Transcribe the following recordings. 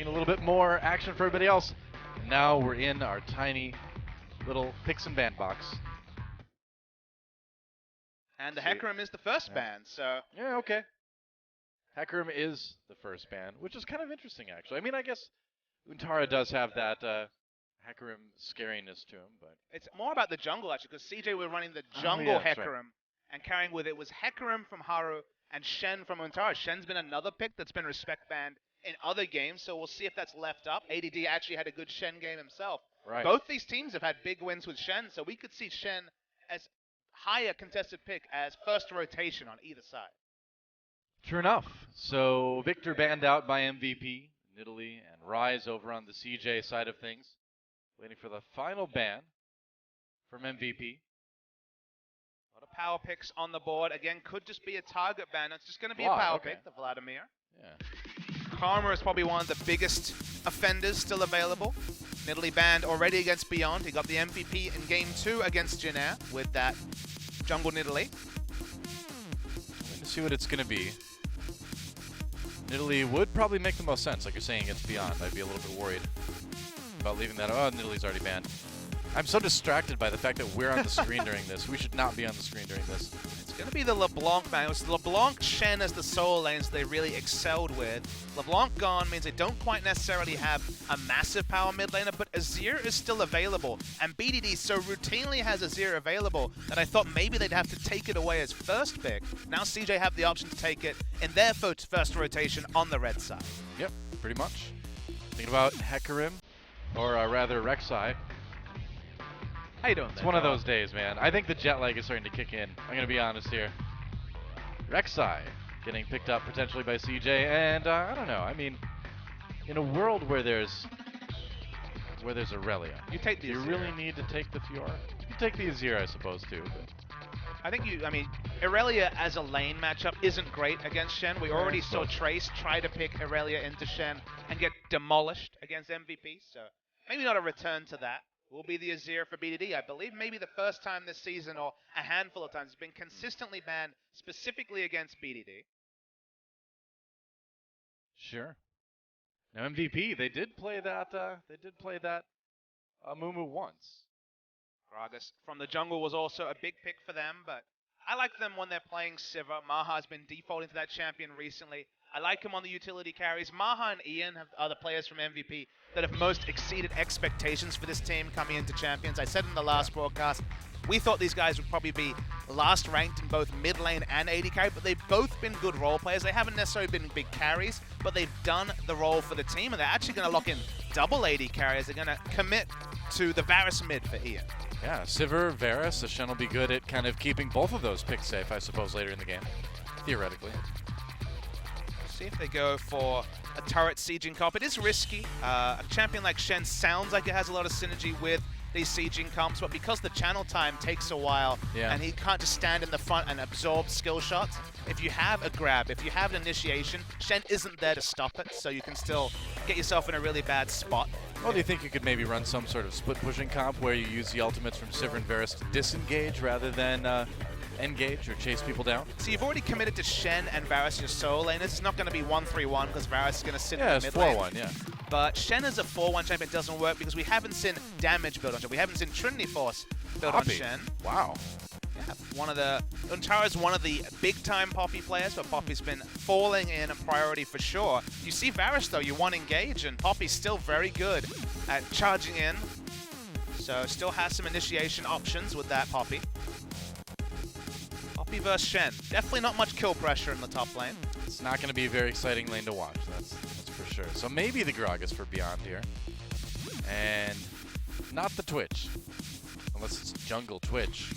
A little bit more action for everybody else. And now we're in our tiny little picks and ban box. And the Hecarim is the first ban, so... Yeah, okay. Hecarim is the first ban, which is kind of interesting, actually. I mean, I guess Untara does have that Hecarim scariness to him, but... It's more about the jungle, actually, because CJ were running the jungle Hecarim, right. and carrying with it was Hecarim from Haru and Shen from Untara. Shen's been another pick that's been respect banned in other games, so we'll see if that's left up. ADD actually had a good Shen game himself. Right. Both these teams have had big wins with Shen, so we could see Shen as higher contested pick as first rotation on either side. True enough. So Victor banned out by MVP, Nidalee, and Rise over on the CJ side of things. Waiting for the final ban from MVP. A lot of power picks on the board. Again, could just be a target ban. It's just going to be a power pick, the Vladimir. Yeah. Karma is probably one of the biggest offenders still available. Nidalee banned already against Beyond. He got the MVP in Game 2 against Jinair with that jungle Nidalee. Let's see what it's going to be. Nidalee would probably make the most sense, like you're saying, against Beyond. I'd be a little bit worried about leaving that. Oh, Nidalee's already banned. I'm so distracted by the fact that we're on the screen during this. We should not be on the screen during this. It's going to be the LeBlanc man. It was LeBlanc, Shen as the solo lanes they really excelled with. LeBlanc gone means they don't quite necessarily have a massive power mid laner, but Azir is still available. And BDD so routinely has Azir available that I thought maybe they'd have to take it away as first pick. Now CJ have the option to take it in their first rotation on the red side. Yep, pretty much. Thinking about Hecarim, or rather Rek'Sai. How you doing? It's one of those days, man. I think the jet lag is starting to kick in. I'm going to be honest here. Rek'Sai getting picked up potentially by CJ, and I don't know. I mean, in a world where there's Aurelia, you take the do you Azir. really need to take the Fiora? You take the Azir, I suppose, too. But. I think Aurelia as a lane matchup isn't great against Shen. We already saw Trace try to pick Aurelia into Shen and get demolished against MVP, so maybe not a return to that. Will be the Azir for BDD. I believe maybe the first time this season, or a handful of times, it's been consistently banned specifically against BDD. Sure. Now MVP, they did play that Mumu once. Gragas from the jungle was also a big pick for them, but I like them when they're playing Sivir. Maha's been defaulting to that champion recently. I like him on the utility carries. Maha and Ian are the players from MVP that have most exceeded expectations for this team coming into Champions. I said in the last broadcast, we thought these guys would probably be last ranked in both mid lane and AD carry, but they've both been good role players. They haven't necessarily been big carries, but they've done the role for the team, and they're actually going to lock in double AD carries. They're going to commit to the Varus mid for Ian. Yeah, Sivir, Varus, Shen will be good at kind of keeping both of those picks safe, I suppose, later in the game, theoretically. See if they go for a turret sieging comp. It is risky. A champion like Shen sounds like it has a lot of synergy with these sieging comps, but because the channel time takes a while and he can't just stand in the front and absorb skill shots, if you have a grab, if you have an initiation, Shen isn't there to stop it, so you can still get yourself in a really bad spot. Well, do you think you could maybe run some sort of split pushing comp where you use the ultimates from Sivir and Varus to disengage rather than engage or chase people down? So you've already committed to Shen and Varus your solo laners. It's not going to be 1-3-1 because Varus is going to sit in the mid lane. Yeah, it's 4-1, yeah. But Shen as a 4-1 champion doesn't work because we haven't seen damage build on Shen. We haven't seen Trinity Force build on Shen. Wow. Yeah, Untara's one of the big-time Poppy players, but Poppy's been falling in a priority for sure. You see Varus, though, you want engage, and Poppy's still very good at charging in. So still has some initiation options with that Poppy. Poppy versus Shen. Definitely not much kill pressure in the top lane. It's not going to be a very exciting lane to watch, that's for sure. So maybe the Gragas for Beyond here. And not the Twitch. Unless it's jungle Twitch.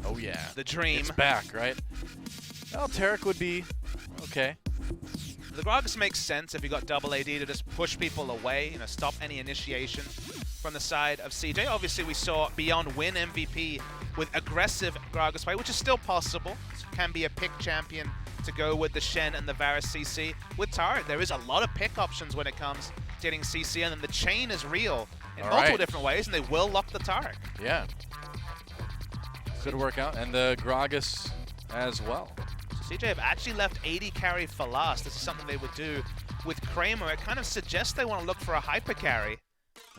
Oh yeah. The dream. It's back, right? Well, Taric would be okay. The Gragas makes sense if you got double AD to just push people away, stop any initiation from the side of CJ. Obviously, we saw Beyond win MVP with aggressive Gragas play, which is still possible. This can be a pick champion to go with the Shen and the Varus CC. With Taric, there is a lot of pick options when it comes to getting CC, and then the chain is real in multiple different ways, and they will lock the Taric. Yeah. Could work out, and the Gragas as well. So CJ have actually left AD carry for last. This is something they would do with Kramer, it kind of suggests they want to look for a hyper carry.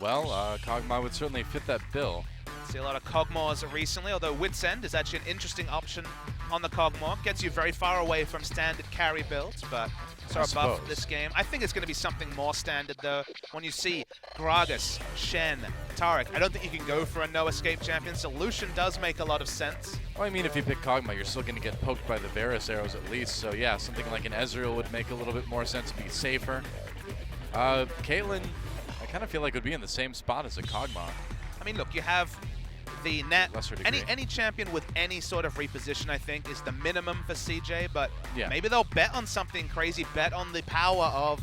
Well, Kog'Maw would certainly fit that bill. See a lot of Kog'Maws recently, although Wit's End is actually an interesting option on the Kog'Maw. Gets you very far away from standard carry builds, but so a buff this game. I think it's going to be something more standard, though. When you see Gragas, Shen, Taric, I don't think you can go for a no-escape champion. Solution does make a lot of sense. Well, I mean, if you pick Kog'Maw, you're still going to get poked by the Varus arrows at least. So, yeah, something like an Ezreal would make a little bit more sense, be safer. Caitlyn, I kind of feel like would be in the same spot as a Kog'Maw. I mean, look, you have the net. Any champion with any sort of reposition, I think, is the minimum for CJ, but yeah, maybe they'll bet on something crazy, bet on the power of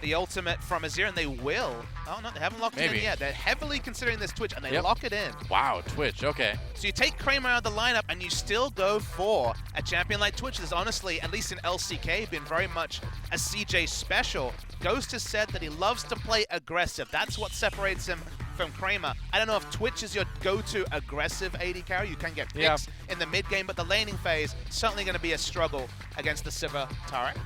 the ultimate from Azir, and they will. Oh, no, they haven't locked it in yet. They're heavily considering this Twitch, and they lock it in. Wow, Twitch, okay. So you take Kramer out of the lineup, and you still go for a champion like Twitch. There's honestly, at least in LCK, been very much a CJ special. Ghost has said that he loves to play aggressive. That's what separates him from Kramer. I don't know if Twitch is your go-to aggressive AD carry. You can get picks in the mid game, but the laning phase certainly going to be a struggle against the Sivir Taric.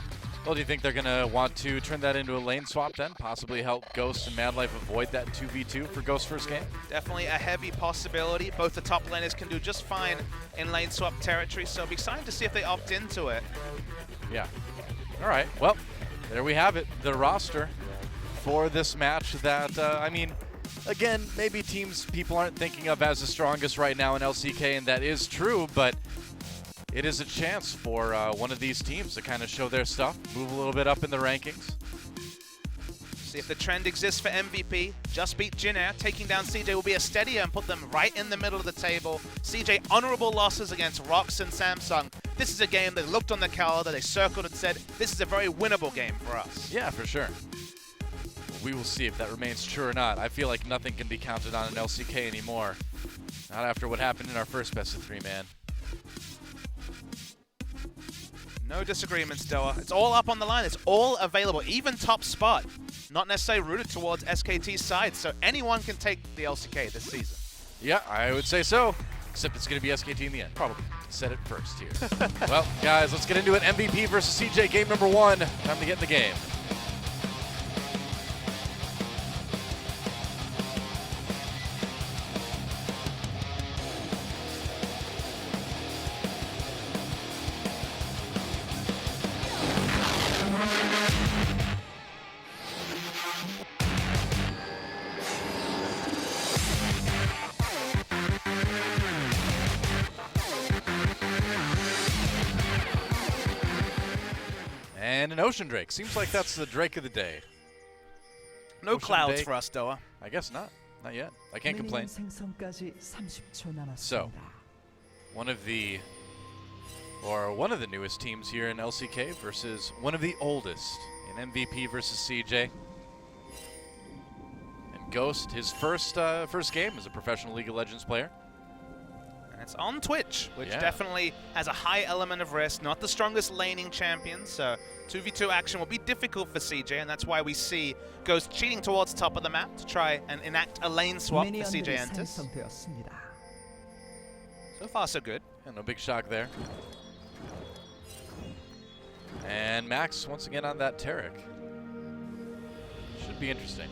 Well, do you think they're going to want to turn that into a lane swap then? Possibly help Ghost and Mad Life avoid that 2v2 for Ghost's first game? Definitely a heavy possibility. Both the top laners can do just fine in lane swap territory, so it'll be exciting to see if they opt into it. Yeah. All right. Well, there we have it. The roster for this match that, I mean, again, maybe teams people aren't thinking of as the strongest right now in LCK, and that is true, but it is a chance for one of these teams to kind of show their stuff, move a little bit up in the rankings. See if the trend exists for MVP. Just beat Jinair. Taking down CJ will be a steadier and put them right in the middle of the table. CJ, honorable losses against Rox and Samsung. This is a game they looked on the calendar, they circled and said, this is a very winnable game for us. Yeah, for sure. We will see if that remains true or not. I feel like nothing can be counted on in LCK anymore. Not after what happened in our first best of 3, man. No disagreements, Doa. It's all up on the line. It's all available. Even top spot. Not necessarily rooted towards SKT's side, so anyone can take the LCK this season. Yeah, I would say so. Except it's going to be SKT in the end. Probably. Said it first here. Well, guys, let's get into it. MVP versus CJ, game number 1. Time to get in the game. And an Ocean Drake. Seems like that's the Drake of the day. No Ocean clouds Drake. for us, Doa. I guess not. Not yet. I can't complain. So, one of the newest teams here in LCK versus one of the oldest in MVP versus CJ. And Ghost, his first game as a professional League of Legends player. And it's on Twitch, which definitely has a high element of risk. Not the strongest laning champion, so 2v2 action will be difficult for CJ, and that's why we see Ghost cheating towards top of the map to try and enact a lane swap for CJ Entus. So far, so good. Yeah, no big shock there. And Max once again on that Taric. Should be interesting.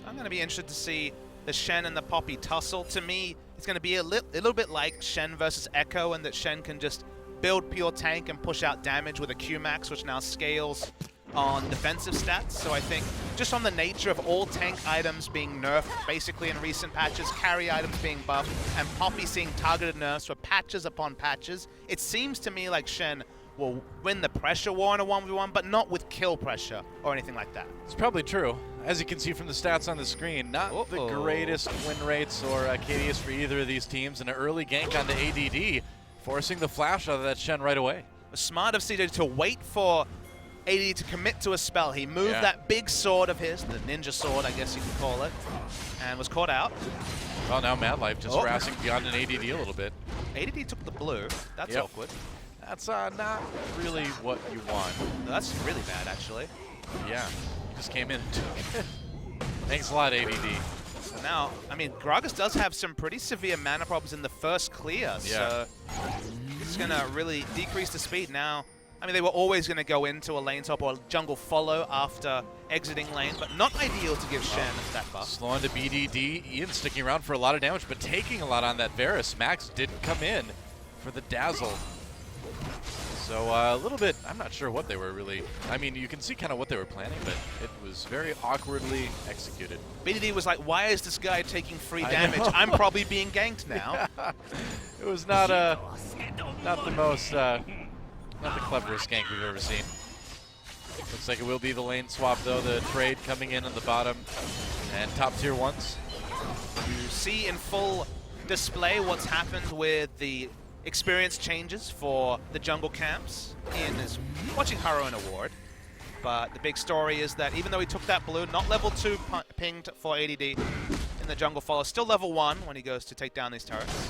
So I'm going to be interested to see the Shen and the Poppy tussle. To me, it's going to be a little bit like Shen versus Echo, and that Shen can just build pure tank and push out damage with a Q-Max, which now scales on defensive stats. So I think just on the nature of all tank items being nerfed basically in recent patches, carry items being buffed, and Poppy seeing targeted nerfs for patches upon patches, it seems to me like Shen will win the pressure war in a 1v1, but not with kill pressure or anything like that. It's probably true. As you can see from the stats on the screen, not the greatest win rates or KDs for either of these teams, and an early gank on the ADD, forcing the flash out of that Shen right away. Smart of CJ to wait for ADD to commit to a spell. He moved that big sword of his, the ninja sword, I guess you could call it, and was caught out. Well, now Mad Life just harassing beyond an ADD a little bit. ADD took the blue. That's awkward. That's not really what you want. No, that's really bad, actually. Yeah, he just came in and took it. Thanks a lot, ADD. So now, I mean, Gragas does have some pretty severe mana problems in the first clear, so it's going to really decrease the speed. Now, I mean, they were always going to go into a lane top or jungle follow after exiting lane, but not ideal to give Shen that buff. Slow into BDD. Ian sticking around for a lot of damage, but taking a lot on that Varus. Max didn't come in for the dazzle. So a little bit, I'm not sure what they were really, I mean, you can see kind of what they were planning, but it was very awkwardly executed. BDD was like, why is this guy taking free damage? I'm probably being ganked now. Yeah. It was not the most, not the cleverest gank we've ever seen. Looks like it will be the lane swap though, the trade coming in on the bottom, and top tier ones. You see in full display what's happened with the experience changes for the jungle camps. Ian is watching Haro in a ward, but the big story is that even though he took that blue, not level 2 pinged for ADD in the jungle follow, still level 1 when he goes to take down these turrets.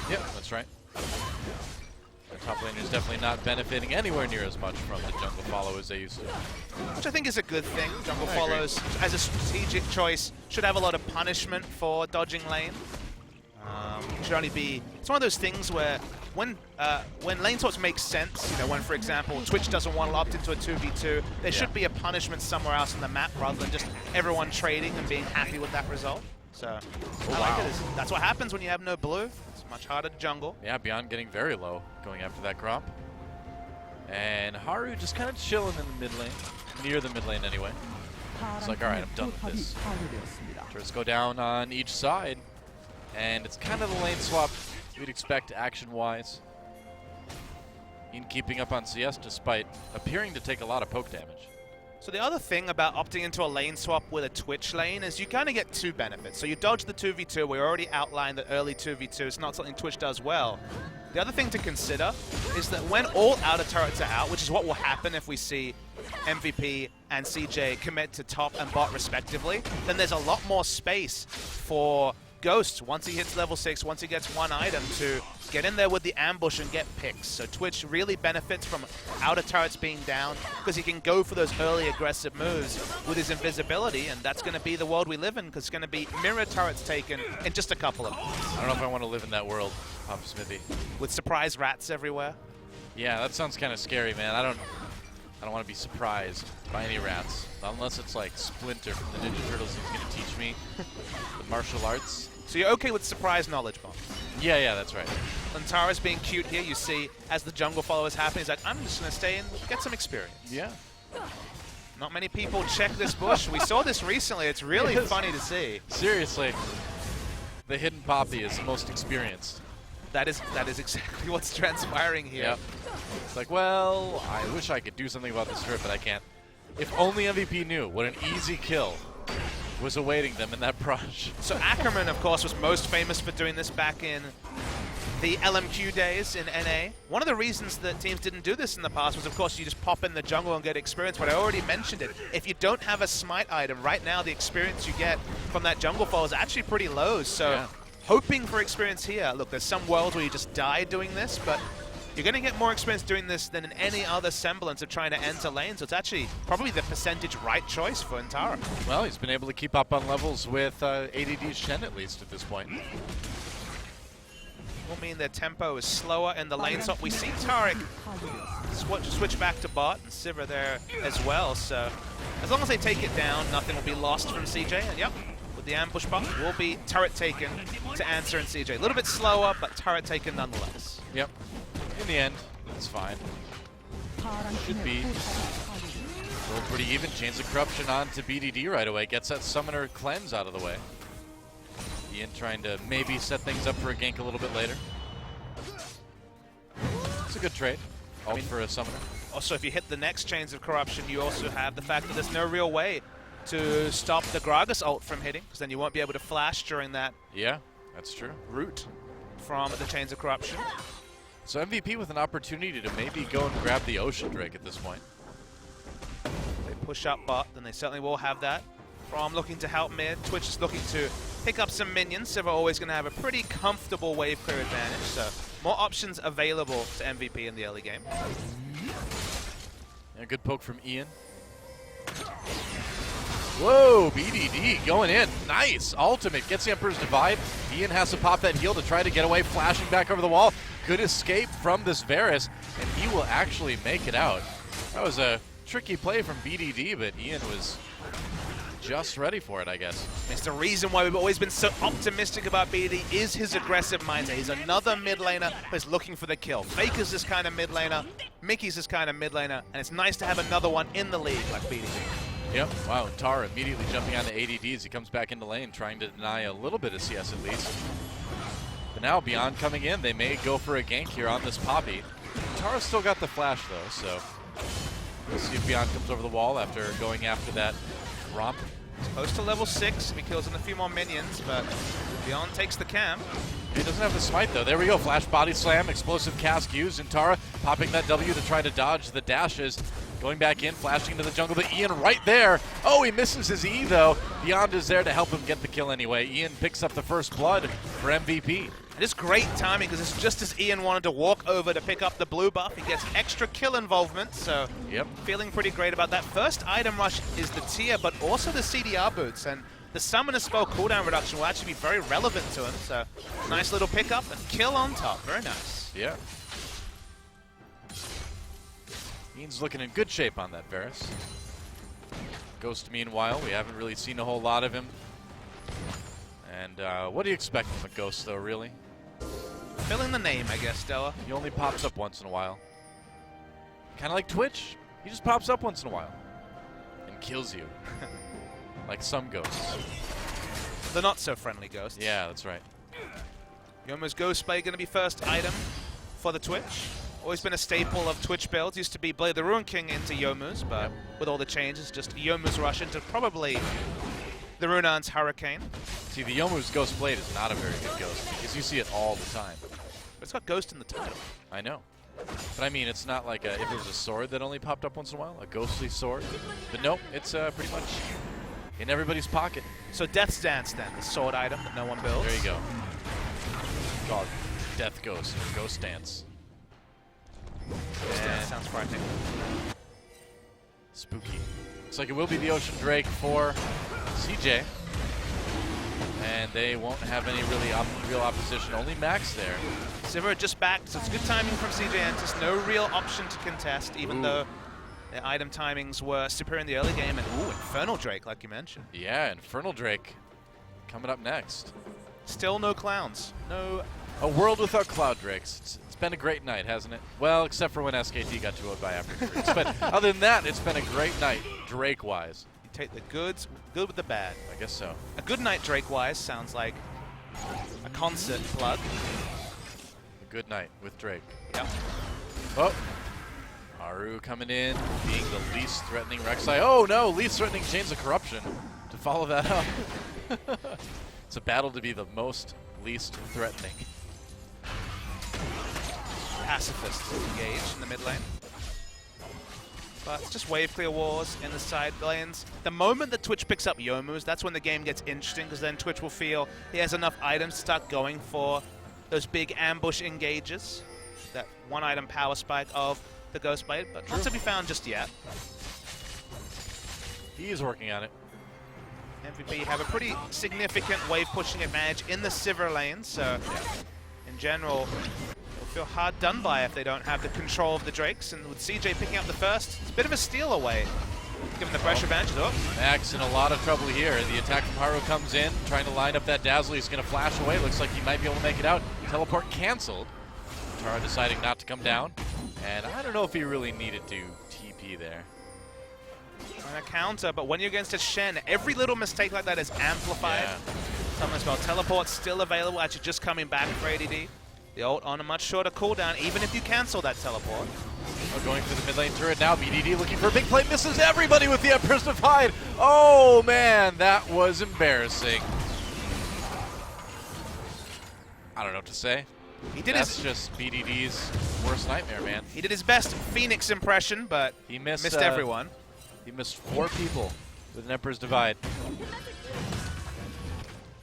Yeah, that's right. The top lane is definitely not benefiting anywhere near as much from the jungle follow as they used to. Which I think is a good thing. Jungle follows, as a strategic choice, should have a lot of punishment for dodging lane. Should only be, it's one of those things where when lane swaps make sense, you know, when for example Twitch doesn't want to opt into a 2v2, there should be a punishment somewhere else on the map rather than just everyone trading and being happy with that result. So I like it. That's what happens when you have no blue. It's much harder to jungle. Yeah, Beyond getting very low going after that Gromp. And Haru just kind of chilling in the mid lane, near the mid lane anyway. It's like, alright, I'm done with this. Turrets go down on each side. And it's kind of the lane swap we'd expect action-wise. In keeping up on CS despite appearing to take a lot of poke damage. So the other thing about opting into a lane swap with a Twitch lane is you kind of get two benefits. So you dodge the 2v2, we already outlined that early 2v2 is not something Twitch does well. The other thing to consider is that when all outer turrets are out, which is what will happen if we see MVP and CJ commit to top and bot respectively, then there's a lot more space for Ghost, once he hits level 6, once he gets one item, to get in there with the ambush and get picks. So Twitch really benefits from outer turrets being down because he can go for those early aggressive moves with his invisibility, and that's going to be the world we live in because it's going to be mirror turrets taken in just a couple of months. I don't know if I want to live in that world, Papa Smithy. With surprise rats everywhere? Yeah, that sounds kind of scary, man. I don't want to be surprised by any rats. Unless it's like Splinter from the Ninja Turtles who's going to teach me the martial arts. So you're okay with surprise knowledge bombs? Yeah, that's right. Lantara's being cute here. You see, as the jungle follow is happening, he's like, I'm just going to stay and get some experience. Yeah. Not many people check this bush. We saw this recently. It's really funny to see. Seriously. The hidden Poppy is the most experienced. That is exactly what's transpiring here. Yep. It's like, well, I wish I could do something about this turret, but I can't. If only MVP knew what an easy kill was awaiting them in that brush. So Ackerman, of course, was most famous for doing this back in the LMQ days in NA. One of the reasons that teams didn't do this in the past was, of course, you just pop in the jungle and get experience, but I already mentioned it. If you don't have a smite item, right now the experience you get from that jungle fall is actually pretty low, so hoping for experience here. Look, there's some worlds where you just die doing this, but you're going to get more experience doing this than in any other semblance of trying to enter lane, so it's actually probably the percentage right choice for Antara. Well, he's been able to keep up on levels with ADD's Shen, at least at this point. Will mean their tempo is slower in the lane swap. We see Taric switch back to bot, and Sivir there as well, so as long as they take it down, nothing will be lost from CJ, and yep, with the ambush buff will be turret taken to Answer and CJ. A little bit slower, but turret taken nonetheless. Yep. In the end, it's fine. Should be roll pretty even. Chains of Corruption on to BDD right away. Gets that Summoner Cleanse out of the way. Ian trying to maybe set things up for a gank a little bit later. It's a good trade. All for a Summoner. Also, if you hit the next Chains of Corruption, you also have the fact that there's no real way to stop the Gragas ult from hitting, because then you won't be able to flash during that. Yeah, that's true. Route from the Chains of Corruption. So MVP with an opportunity to maybe go and grab the Ocean Drake at this point. They push up bot, then they certainly will have that. From looking to help mid, Twitch is looking to pick up some minions, so they're always going to have a pretty comfortable wave clear advantage. So more options available to MVP in the early game. And a good poke from Ian. Whoa, BDD going in. Nice. Ultimate gets the Emperor's Divide. Ian has to pop that heal to try to get away, flashing back over the wall. good escape from this Varus, and he will actually make it out. That was a tricky play from BDD, but Ian was just ready for it, I guess. It's the reason why we've always been so optimistic about BD is his aggressive mindset. He's another mid laner who's looking for the kill. Faker's this kind of mid laner, Mickey's this kind of mid laner, and it's nice to have another one in the league like BD. Yep, wow, Tara immediately jumping on the ADDs. He comes back into lane, trying to deny a little bit of CS at least. But now Beyond coming in, they may go for a gank here on this Poppy. Tara's still got the flash though, so we'll see if Beyond comes over the wall after going after that romp. He's close to level 6 if he kills in a few more minions, but Beyond takes the camp. He doesn't have the smite though. There we go, flash body slam, explosive cask used, and Tara popping that W to try to dodge the dashes. Going back in, flashing into the jungle, but Ian right there. Oh, he misses his E though. Beyond is there to help him get the kill anyway. Ian picks up the first blood for MVP. It is great timing because it's just as Ian wanted to walk over to pick up the blue buff. He gets extra kill involvement, so yep, feeling pretty great about that. First item rush is the tier, but also the CDR boots, and the summoner spell cooldown reduction will actually be very relevant to him, so nice little pickup and kill on top. Very nice. Yeah. Ian's looking in good shape on that Varus. Ghost, meanwhile, we haven't really seen a whole lot of him. And what do you expect from a Ghost, though, really? Filling the name, I guess, Stella. He only pops up once in a while. Kind of like Twitch. He just pops up once in a while and kills you. Like some ghosts. The not-so-friendly ghosts. Yeah, that's right. Yomu's Ghost Blade going to be first item for the Twitch. Always been a staple of Twitch builds. Used to be Blade the Ruin King into Yomu's, but with all the changes, just Yomu's Rush into probably the Runan's Hurricane. See, the Yomu's Ghost Blade is not a very good ghost because you see it all the time. But it's got Ghost in the title. I know. But I mean, it's not like if it was a sword that only popped up once in a while, a ghostly sword. But nope, it's pretty much in everybody's pocket. So Death's Dance then, the sword item that no one builds. There you go. Called Death Ghost or Ghost Dance. Ghost Dance sounds frightening. Spooky. Looks like it will be the Ocean Drake for CJ. And they won't have any real opposition. Only Max there. Sivir just backed, so it's good timing from CJ Entus. No real option to contest, even though the item timings were superior in the early game. And Infernal Drake, like you mentioned. Yeah, Infernal Drake coming up next. Still no clowns. No. A world without Cloud Drakes. It's been a great night, hasn't it? Well, except for when SKT got 2-0'd by after. But other than that, it's been a great night, Drake-wise. You take the good with the bad. I guess so. A good night, Drake-wise, sounds like a concert plug. A good night with Drake. Yep. Oh. Haru coming in, being the least threatening Rek'Sai. Oh no, least threatening Chains of Corruption to follow that up. It's a battle to be the most least threatening. Pacifists engage in the mid lane. But it's just wave clear wars in the side lanes. The moment that Twitch picks up Yomu's, that's when the game gets interesting, because then Twitch will feel he has enough items to start going for those big ambush engages. That one item power spike of the Ghost Blade, but not to be found just yet. He is working on it. MVP have a pretty significant wave pushing advantage in the Sivir lane, so in general, they'll feel hard done by if they don't have the control of the Drakes. And with CJ picking up the first, it's a bit of a steal away, given the pressure advantage. Oh. Max in a lot of trouble here. The attack from Haru comes in, trying to line up that Dazzle. He's going to flash away. Looks like he might be able to make it out. Teleport canceled. Tara deciding not to come down. And I don't know if he really needed to TP there. Trying to counter, but when you're against a Shen, every little mistake like that is amplified. Summon spell teleport still available, actually just coming back for ADD. The ult on a much shorter cooldown, even if you cancel that teleport. Oh, going for the mid lane turret now. BDD looking for a big play, misses everybody with the Empress Divide. Oh man, that was embarrassing. I don't know what to say. That's just BDD's worst nightmare, man. He did his best Phoenix impression, but he missed everyone. He missed 4 people with an Emperor's Divide.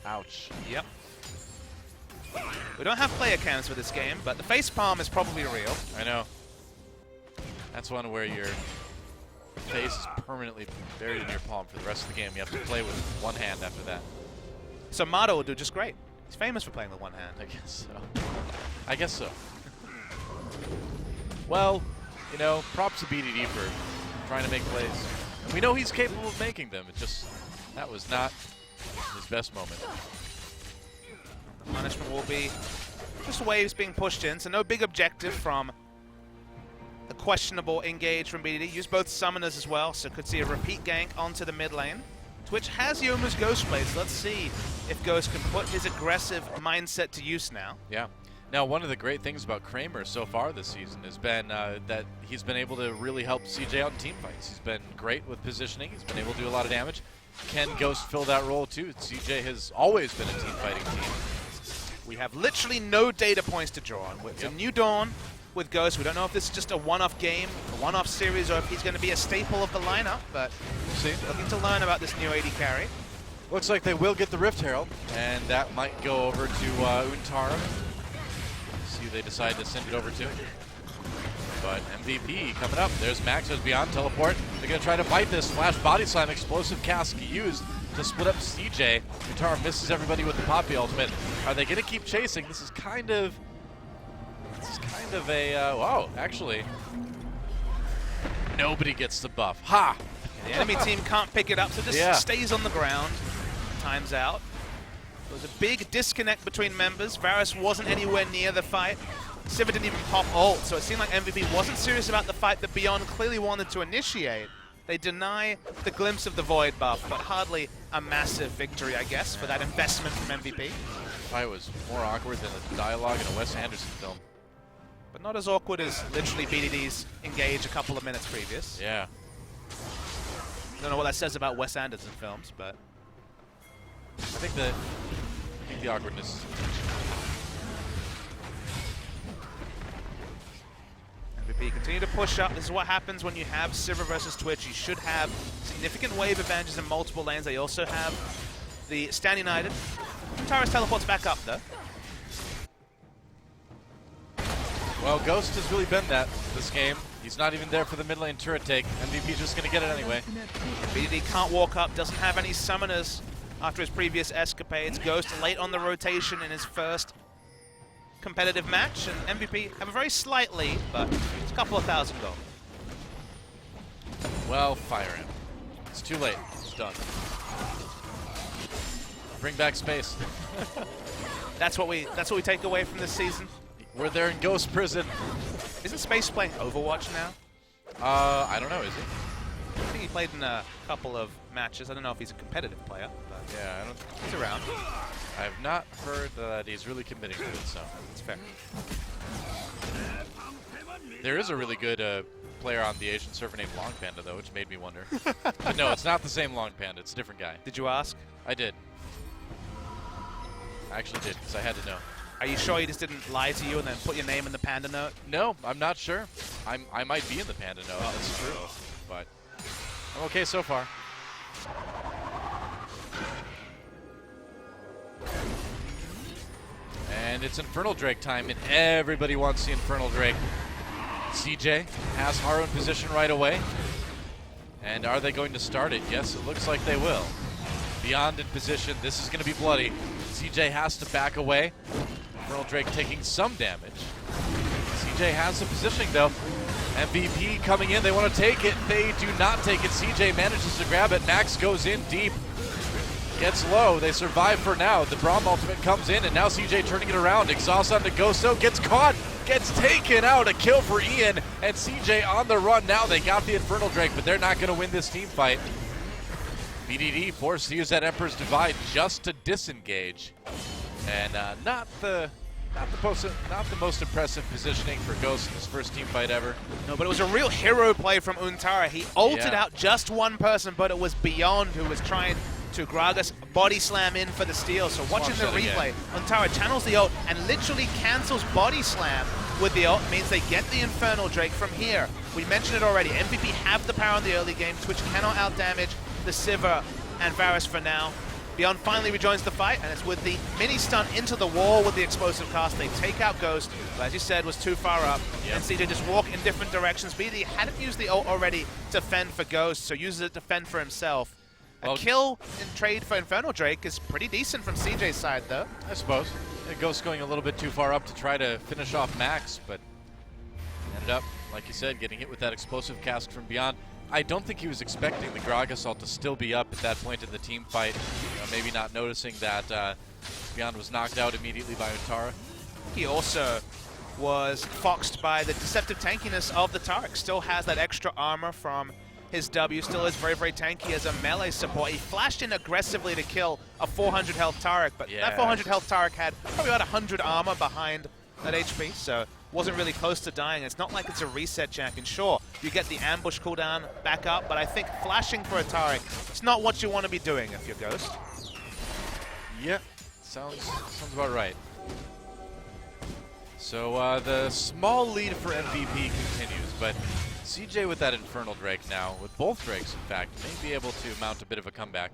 Ouch. Yep. We don't have player cams for this game, but the facepalm is probably real. I know. That's one where your face is permanently buried in your palm for the rest of the game. You have to play with one hand after that. So Mato will do just great. He's famous for playing with one hand. I guess so. I guess so. Well, you know, props to BDD for trying to make plays. And we know he's capable of making them. It just, that was not his best moment. The punishment will be just waves being pushed in, so no big objective from the questionable engage from BDD. Use both summoners as well, so could see a repeat gank onto the mid lane. Twitch has Yomu's Ghost Blades. Let's see if Ghost can put his aggressive mindset to use now. Yeah. Now, one of the great things about Kramer so far this season has been that he's been able to really help CJ out in team fights. He's been great with positioning. He's been able to do a lot of damage. Can Ghost fill that role too? CJ has always been a team fighting team. We have literally no data points to draw on. It's a new dawn with Ghost. We don't know if this is just a one-off game, a one-off series, or if he's going to be a staple of the lineup, but we'll see. Looking to learn about this new AD carry. Looks like they will get the Rift Herald, and that might go over to Untara. See who they decide to send it over to. But MVP coming up. There's Max, there's Beyond Teleport. They're going to try to fight this. Flash Body Slam, explosive cask used to split up CJ. Untara misses everybody with the Poppy ultimate. Are they going to keep chasing? This is kind of a, wow, actually, nobody gets the buff. Ha! The enemy team can't pick it up, so this stays on the ground. Time's out. There was a big disconnect between members. Varus wasn't anywhere near the fight. Sivir didn't even pop ult, so it seemed like MVP wasn't serious about the fight that Beyond clearly wanted to initiate. They deny the glimpse of the Void buff, but hardly a massive victory, I guess, for that investment from MVP. The fight was more awkward than the dialogue in a Wes Anderson film. But not as awkward as literally BDD's engage a couple of minutes previous. Yeah. I don't know what that says about Wes Anderson films, but I think the awkwardness is intentional. MVP continue to push up. This is what happens when you have Sivir versus Twitch. You should have significant wave advantages in multiple lanes. They also have the Stand United. Tyrus teleports back up though. Well, Ghost has really been that this game. He's not even there for the mid lane turret take. MVP's just going to get it anyway. BDD can't walk up, doesn't have any summoners after his previous escapades. Ghost late on the rotation in his first competitive match, and MVP have a very slight lead, but it's a couple of thousand gold. Well, fire him. It's too late. It's done. Bring back space. That's what we take away from this season. We're there in Ghost Prison. Isn't Space playing Overwatch now? I don't know, is he? I think he played in a couple of matches. I don't know if he's a competitive player, but yeah, I don't. He's around. I have not heard that he's really committing to it, so it's fair. There is a really good player on the Asian server named Long Panda, though, which made me wonder. But no, it's not the same Long Panda. It's a different guy. Did you ask? I did. I actually did, because I had to know. Are you sure he just didn't lie to you and then put your name in the Panda note? No, I'm not sure. I might be in the Panda note. Oh, that's true. But I'm okay so far. And it's Infernal Drake time, and everybody wants the Infernal Drake. CJ has Haru in position right away. And are they going to start it? Yes, it looks like they will. Beyond in position. This is going to be bloody. CJ has to back away. Infernal Drake taking some damage. CJ has the positioning, though. MVP coming in. They want to take it. They do not take it. CJ manages to grab it. Max goes in deep. Gets low. They survive for now. The Braum ultimate comes in, and now CJ turning it around. Exhaust onto Goso. Gets caught. Gets taken out. A kill for Ian. And CJ on the run now. They got the Infernal Drake, but they're not going to win this team fight. BDD forced to use that Emperor's Divide just to disengage. And not the most impressive positioning for Ghost in his first team fight ever. No, but it was a real hero play from Untara. He ulted out just one person, but it was Beyond who was trying to Gragas body slam in for the steal. So watching the replay, Untara channels the ult and literally cancels body slam with the ult. Means they get the Infernal Drake from here. We mentioned it already. MVP have the power in the early game. Twitch cannot outdamage the Sivir and Varus for now. Beyond finally rejoins the fight, and it's with the mini stun into the wall with the explosive cast. They take out Ghost, who, as you said, was too far up. And CJ just walk in different directions. BD hadn't used the ult already to fend for Ghost, so uses it to fend for himself. A kill in trade for Infernal Drake is pretty decent from CJ's side, though. I suppose. Ghost going a little bit too far up to try to finish off Max, but ended up, like you said, getting hit with that explosive cast from Beyond. I don't think he was expecting the Grog Assault to still be up at that point in the team fight. You know, maybe not noticing that Beyond was knocked out immediately by Untara. He also was foxed by the deceptive tankiness of the Taric. Still has that extra armor from his W, still is very, very tanky as a melee support. He flashed in aggressively to kill a 400 health Taric, but that 400 health Taric had probably about 100 armor behind that HP, so wasn't really close to dying. It's not like it's a reset champion. Sure, you get the ambush cooldown back up, but I think flashing for a Taric, it's not what you want to be doing if you're Ghost. Yeah, sounds about right. So the small lead for MVP continues, but CJ with that Infernal Drake now, with both Drakes in fact, may be able to mount a bit of a comeback.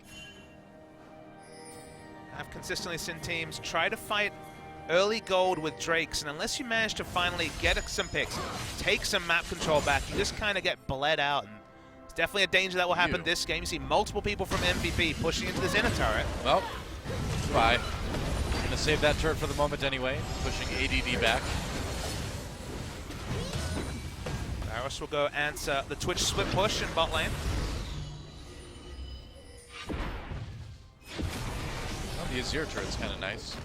I've consistently seen teams try to fight early gold with Drakes, and unless you manage to finally get some picks, take some map control back, you just kind of get bled out. And it's definitely a danger that will happen this game. You see multiple people from MVP pushing into this inner turret. Well, bye. Gonna save that turret for the moment anyway, pushing ADD back. Varus will go answer the Twitch split push in bot lane. Well, the Azir turret's kind of nice.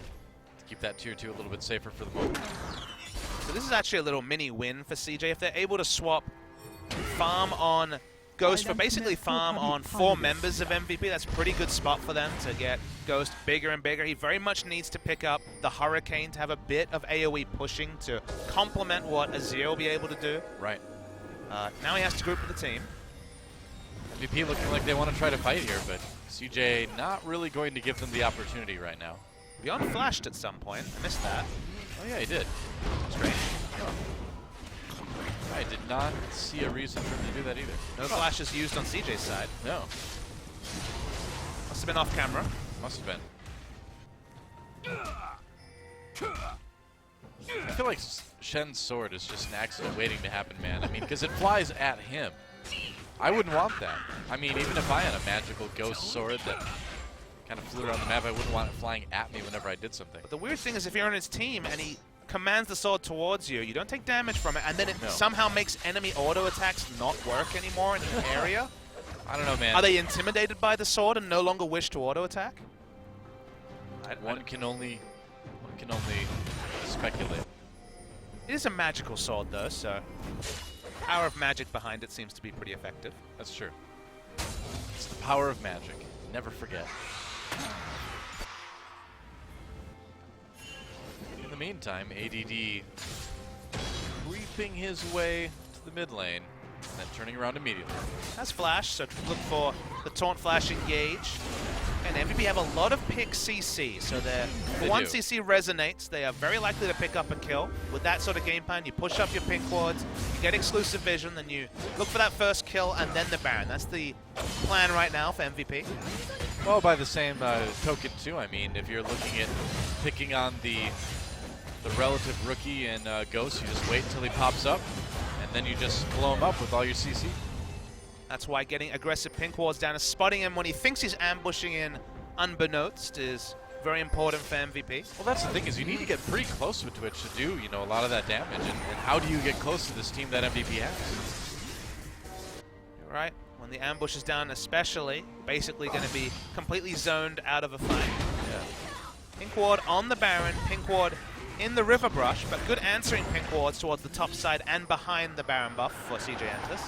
Keep that tier 2 a little bit safer for the moment. So this is actually a little mini win for CJ. If they're able to swap farm on Ghost for basically farm on 4 members of MVP, that's a pretty good spot for them to get Ghost bigger and bigger. He very much needs to pick up the Hurricane to have a bit of AoE pushing to complement what Azir will be able to do. Right. Now he has to group with the team. MVP looking like they want to try to fight here, but CJ not really going to give them the opportunity right now. Beyond flashed at some point. I missed that. Oh yeah, he did. Strange. Oh. I did not see a reason for him to do that either. No flashes used on CJ's side. No. Must have been off camera. Must have been. I feel like Shen's sword is just an accident waiting to happen, man. I mean, because it flies at him. I wouldn't want that. I mean, even if I had a magical ghost sword that kind of flew around the map, I wouldn't want it flying at me whenever I did something. But the weird thing is if you're on his team and he commands the sword towards you, you don't take damage from it, and then it somehow makes enemy auto attacks not work anymore in the area. I don't know, man. Are they intimidated by the sword and no longer wish to auto attack? One can only speculate. It is a magical sword though, so power of magic behind it seems to be pretty effective. That's true. It's the power of magic. Never forget. In the meantime, ADD creeping his way to the mid lane, and then turning around immediately. Has flash, so look for the taunt flash engage. And MVP have a lot of pick CC, so once CC resonates, they are very likely to pick up a kill. With that sort of game plan, you push up your pink wards, you get exclusive vision, then you look for that first kill, and then the Baron. That's the plan right now for MVP. Well, by the same token, too, I mean, if you're looking at picking on the relative rookie in Ghost, you just wait until he pops up, and then you just blow him up with all your CC. That's why getting aggressive pink wards down and spotting him when he thinks he's ambushing in unbeknownst is very important for MVP. Well, that's the thing, is you need to get pretty close with Twitch to do, you know, a lot of that damage. And how do you get close to this team that MVP has? You're right. When the ambush is down especially, basically going to be completely zoned out of a fight. Yeah. Pink ward on the Baron, pink ward in the river brush, but good answering pink wards towards the top side and behind the Baron buff for CJ Entus.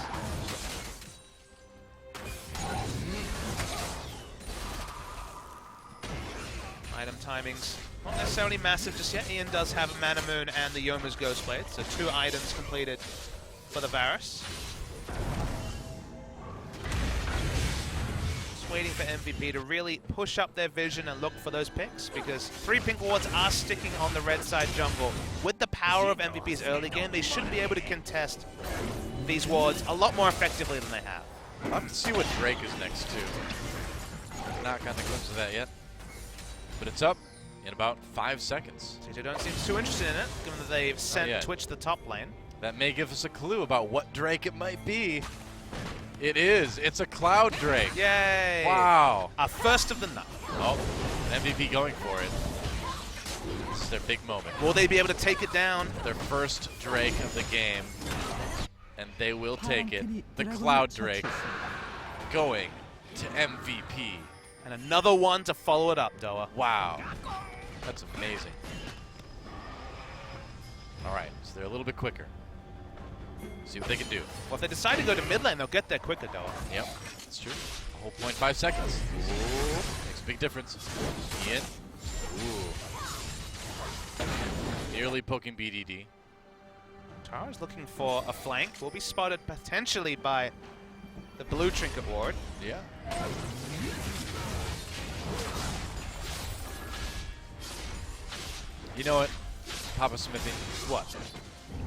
Item timings not necessarily massive just yet. Ian does have a Mana Moon and the Yoma's Ghostblade, so 2 items completed for the Varus. Just waiting for MVP to really push up their vision and look for those picks, because 3 pink wards are sticking on the red side jungle. With the power of MVP's early game, they should be able to contest these wards a lot more effectively than they have. I'll have to see what Drake is next to. Not gotten a glimpse of that yet. But it's up in about 5 seconds. CJ don't seem too interested in it, given that they've sent Twitch the top lane. That may give us a clue about what Drake it might be. It is. It's a Cloud Drake. Yay! Wow. Our first of the night. Oh, MVP going for it. This is their big moment. Will they be able to take it down? Their first Drake of the game. and they will take it. The Cloud Drake going to MVP. And another one to follow it up, Doa. Wow. That's amazing. All right, so they're a little bit quicker. See what they can do. Well, if they decide to go to mid lane, they'll get there quicker, Doa. Yep, that's true. A whole 0.5 seconds. Ooh, makes a big difference. Ian. Ooh. Nearly poking BDD. Tara's looking for a flank. Will be spotted potentially by the blue trinket ward. Yeah. You know what, Papa Smithy? What?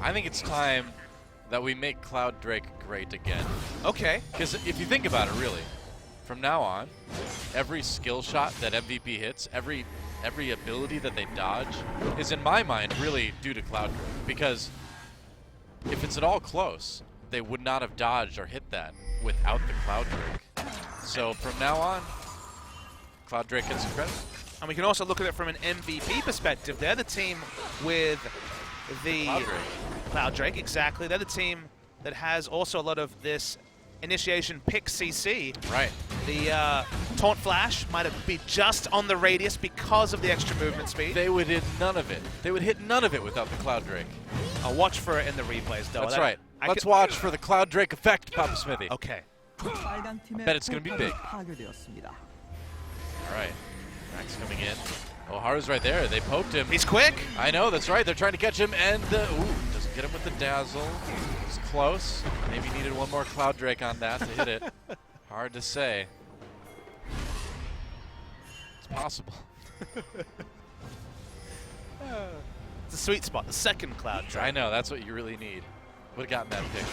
I think it's time that we make Cloud Drake great again. Okay. Because if you think about it, really, from now on, every skill shot that MVP hits, every ability that they dodge, is in my mind really due to Cloud Drake. Because if it's at all close, they would not have dodged or hit that without the Cloud Drake. So from now on, Cloud Drake gets some credit. And we can also look at it from an MVP perspective. They're the team with the Cloud Drake, exactly. They're the team that has also a lot of this initiation pick CC. Right. The taunt flash might have been just on the radius because of the extra movement speed. They would hit none of it. They would hit none of it without the Cloud Drake. I'll watch for it in the replays, though. That's right. Let's watch for the Cloud Drake effect, Papa Smithy. Okay. Bet it's going to be big. All right. Max coming in. Oh, Haru's right there. They poked him. He's quick. I know, that's right. They're trying to catch him, and ooh, doesn't get him with the dazzle. It's close. Maybe needed one more Cloud Drake on that to hit it. Hard to say. It's possible. It's a sweet spot. The second Cloud Drake. I know, that's what you really need. Would have gotten that pick.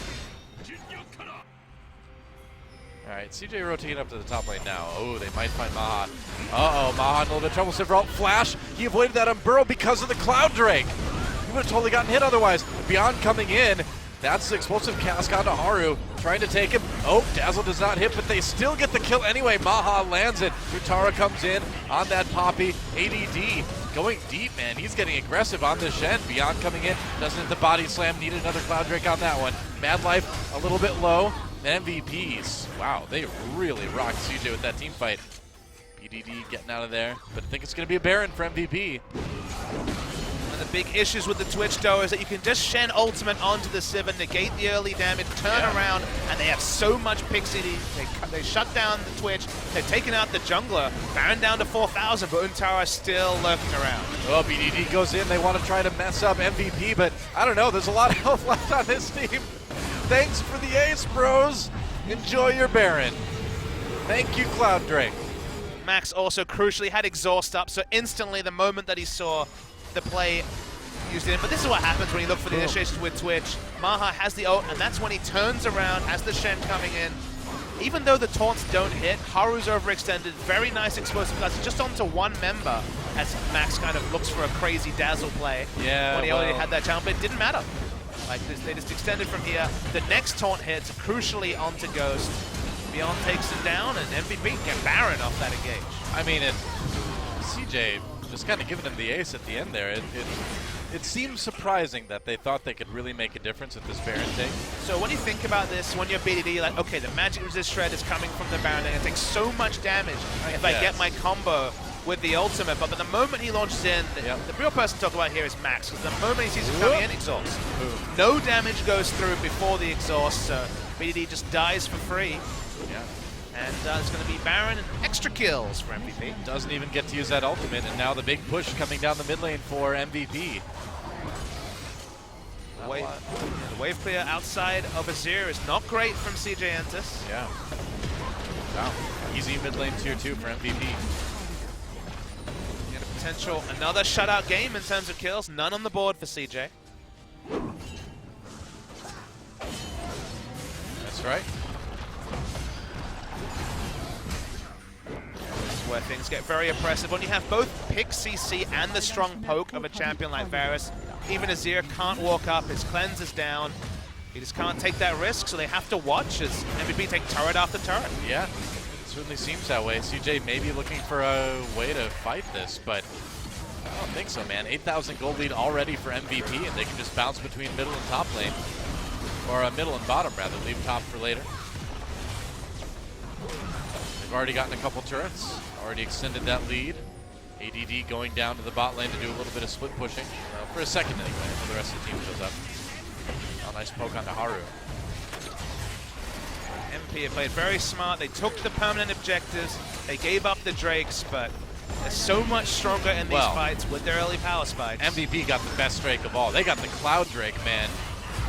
All right, CJ rotating up to the top lane now. Oh, they might find Maha. Uh-oh, Maha in a little bit of trouble. Silveralt flash. He avoided that on Burrow because of the Cloud Drake. He would have totally gotten hit otherwise. Beyond coming in. That's the explosive cast onto Haru. Trying to take him. Oh, Dazzle does not hit, but they still get the kill anyway. Maha lands it. Utara comes in on that Poppy. ADD going deep, man. He's getting aggressive on the Shen. Beyond coming in. Doesn't hit the body slam. Needed another Cloud Drake on that one. Mad Life a little bit low. MVPs. Wow, they really rocked CJ with that team fight. BDD getting out of there, but I think it's going to be a Baron for MVP. One of the big issues with the Twitch, though, is that you can just Shen ultimate onto the Sivir, negate the early damage, turn around, and they have so much Pixie. They shut down the Twitch. They've taken out the jungler. Baron down to 4,000, but Untara still lurking around. Oh, BDD goes in. They want to try to mess up MVP, but I don't know. There's a lot of health left on this team. Thanks for the ace, bros. Enjoy your Baron. Thank you, Cloud Drake. Max also crucially had exhaust up, so instantly the moment that he saw the play used in. But this is what happens when you look for the initiations with Twitch. Maha has the ult, and that's when he turns around as the Shen coming in. Even though the taunts don't hit, Haru's overextended. Very nice explosive cuts, just onto one member as Max kind of looks for a crazy dazzle play. Yeah, when he already had that challenge, but it didn't matter. Like this, they just extended from here. The next taunt hits crucially onto Ghost. Beyond takes him down, and MVP get Baron off that engage. I mean, CJ just kind of giving him the ace at the end there. It seems surprising that they thought they could really make a difference with this Baron take. So when you think about this, when you're BDD, you're like, okay, the magic resist shred is coming from the Baron. It takes so much damage if I get my combo with the ultimate, but the moment he launches in, the real person to talk about here is Max, because the moment he sees it coming in, exhaust. No damage goes through before the exhaust, so BDD just dies for free. Yeah. And it's going to be Baron and extra kills for MVP. Doesn't even get to use that ultimate, and now the big push coming down the mid lane for MVP. The wave clear outside of Azir is not great from CJ Entus. Yeah. Wow. Easy mid lane tier 2 for MVP. Potential another shutout game in terms of kills. None on the board for CJ. That's right. This is where things get very oppressive. When you have both pick CC and the strong poke of a champion like Varus, even Azir can't walk up. His cleanse is down. He just can't take that risk, so they have to watch as MVP take turret after turret. Yeah. Certainly seems that way. CJ may be looking for a way to fight this, but I don't think so, man. 8,000 gold lead already for MVP, and they can just bounce between middle and top lane. or middle and bottom rather, leave top for later. They've already gotten a couple turrets, already extended that lead. ADD going down to the bot lane to do a little bit of split pushing, for a second anyway, until the rest of the team shows up. Oh, nice poke onto Haru. MVP have played very smart. They took the permanent objectives. They gave up the Drakes, but they're so much stronger in these fights with their early power spikes. MVP got the best Drake of all. They got the Cloud Drake, man.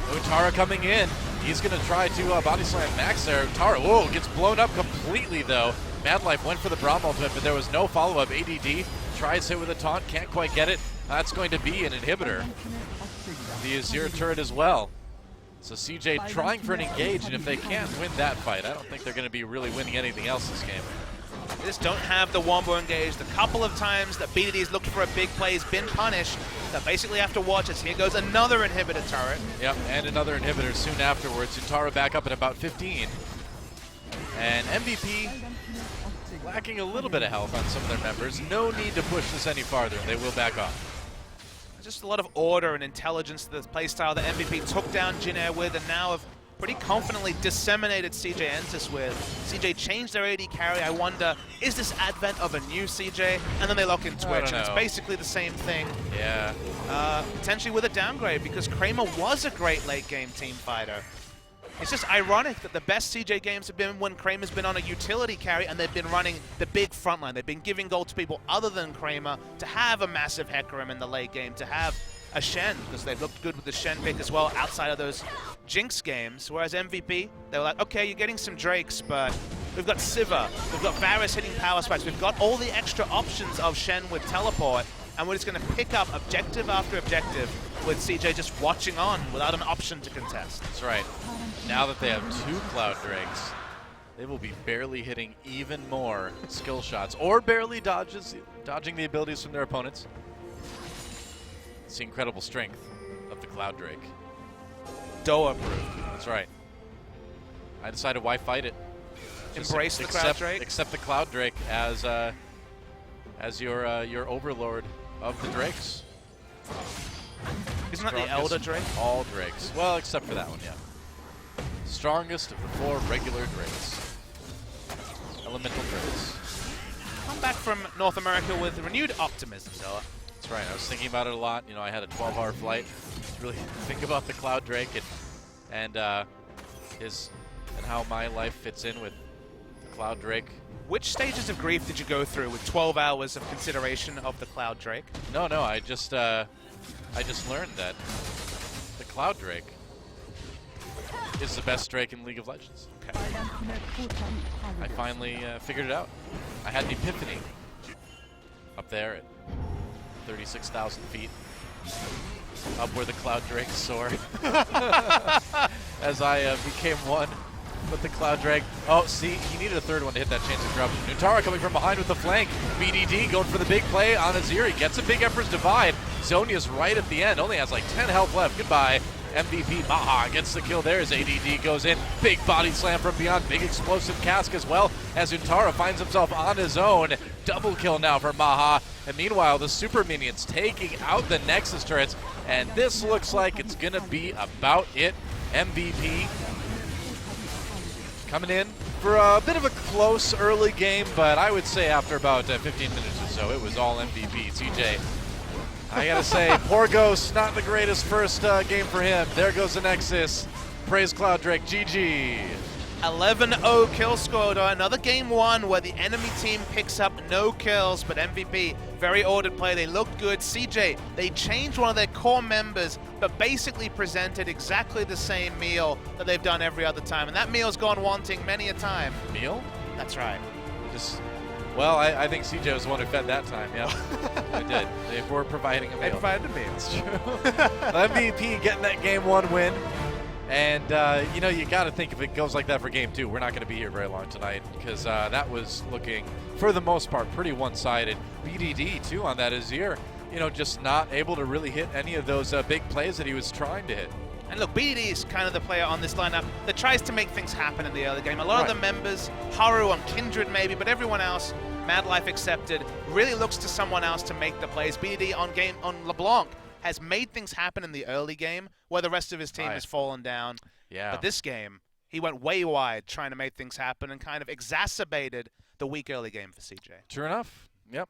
Utara coming in. He's going to try to body slam Max there. Utara, whoa, gets blown up completely, though. Madlife went for the Braum ultimate, but there was no follow-up. ADD tries hit with a taunt, can't quite get it. That's going to be an inhibitor. The Azir turret as well. So CJ trying for an engage, and if they can't win that fight, I don't think they're going to be really winning anything else this game. They just don't have the Wombo engaged. The couple of times that BDD's looked for a big play has been punished. They basically have to watch as here goes another inhibitor turret. Yep, and another inhibitor soon afterwards. Utara back up at about 15. And MVP lacking a little bit of health on some of their members. No need to push this any farther. They will back off. Just a lot of order and intelligence to the playstyle that MVP took down Jin Air with, and now have pretty confidently disseminated CJ Entus with. CJ changed their AD carry. I wonder, is this advent of a new CJ? And then they lock in Twitch, and it's basically the same thing. Yeah. Potentially with a downgrade, because Kramer was a great late game team fighter. It's just ironic that the best CJ games have been when Kramer's been on a utility carry and they've been running the big frontline. They've been giving gold to people other than Kramer to have a massive Hecarim in the late game, to have a Shen, because they've looked good with the Shen pick as well outside of those Jinx games. Whereas MVP, they were like, okay, you're getting some Drakes, but we've got Sivir, we've got Varus hitting power spikes, we've got all the extra options of Shen with teleport, and we're just going to pick up objective after objective with CJ just watching on without an option to contest. That's right. Now that they have 2 Cloud Drakes, they will be barely hitting even more skill shots, or barely dodging the abilities from their opponents. It's the incredible strength of the Cloud Drake. Doa proof. That's right. I decided why fight it. Just embrace the Cloud Drake. Accept the Cloud Drake as your overlord of the Drakes. Isn't that the Elder Drake? All Drakes. Well, except for that one, yeah. Strongest of the 4 regular Drakes. Elemental Drakes. Come back from North America with renewed optimism, Doa. That's right. I was thinking about it a lot. You know, I had a 12-hour flight to really think about the Cloud Drake and how my life fits in with the Cloud Drake. Which stages of grief did you go through with 12 hours of consideration of the Cloud Drake? No, I just learned that the Cloud Drake is the best Drake in League of Legends. Okay. I finally figured it out. I had an epiphany up there at 36,000 feet, up where the Cloud Drakes soar. As I became one with the Cloud Drake. Oh, see, he needed a third one to hit that chance of corruption. Utara coming from behind with the flank. BDD going for the big play on Azir. He gets a big Emperor's Divide. Zhonya's right at the end. Only has like 10 health left. Goodbye. MVP Maha gets the kill there as ADD goes in. Big body slam from beyond. Big explosive cask as well as Utara finds himself on his own. Double kill now for Maha. And meanwhile, the super minions taking out the Nexus turrets. And this looks like it's going to be about it. MVP coming in for a bit of a close early game, but I would say after about 15 minutes or so, it was all MVP. CJ, I gotta say, poor Ghost, not the greatest first game for him. There goes the Nexus. Praise Cloud Drake, GG. 11-0 kill score, another game 1 where the enemy team picks up no kills, but MVP, very ordered play, they looked good. CJ, they changed one of their core members, but basically presented exactly the same meal that they've done every other time, and that meal's gone wanting many a time. Meal? That's right. Well, I think CJ was the one who fed that time, yeah. I did. They were providing a meal. They provided a meal. It's true. MVP getting that game 1 win. And, you know, you got to think if it goes like that for game 2, we're not going to be here very long tonight because that was looking, for the most part, pretty one-sided. BDD, too, on that Azir, you know, just not able to really hit any of those big plays that he was trying to hit. And look, BDD is kind of the player on this lineup that tries to make things happen in the early game. A lot of the members, Haru on Kindred maybe, but everyone else, Mad Life accepted, really looks to someone else to make the plays. BDD on LeBlanc has made things happen in the early game where the rest of his team has fallen down. Yeah. But this game, he went way wide trying to make things happen and kind of exacerbated the weak early game for CJ. True enough. Yep.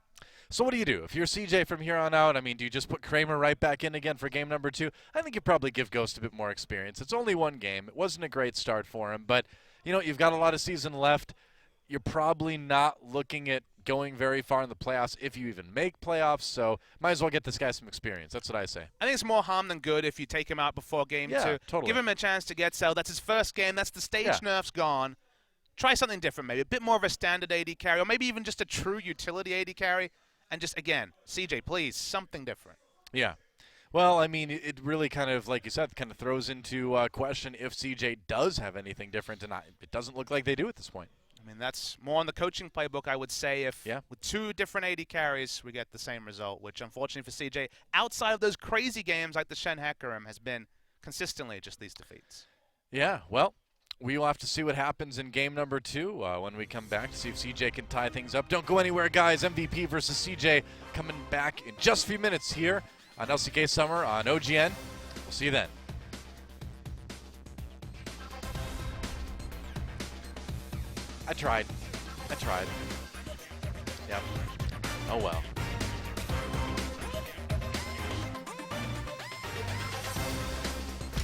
So what do you do? If you're CJ from here on out, I mean, do you just put Kramer right back in again for game number 2? I think you probably give Ghost a bit more experience. It's only one game. It wasn't a great start for him, but, you know, you've got a lot of season left. You're probably not looking at going very far in the playoffs if you even make playoffs, so might as well get this guy some experience. That's what I say. I think it's more harm than good if you take him out before game 2. Totally. Give him a chance to get settled. That's his first game. That's the stage nerf's gone. Try something different maybe. A bit more of a standard AD carry, or maybe even just a true utility AD carry. And just, again, CJ, please, something different. Yeah. Well, I mean, it really kind of, like you said, kind of throws into question if CJ does have anything different, and it doesn't look like they do at this point. I mean, that's more on the coaching playbook, I would say. If with 2 different AD carries, we get the same result, which, unfortunately for CJ, outside of those crazy games like the Shen Hecarim, has been consistently just these defeats. Yeah, well, we will have to see what happens in game number 2 when we come back to see if CJ can tie things up. Don't go anywhere, guys. MVP versus CJ coming back in just a few minutes here on LCK Summer on OGN. We'll see you then. I tried. Yep. Oh well.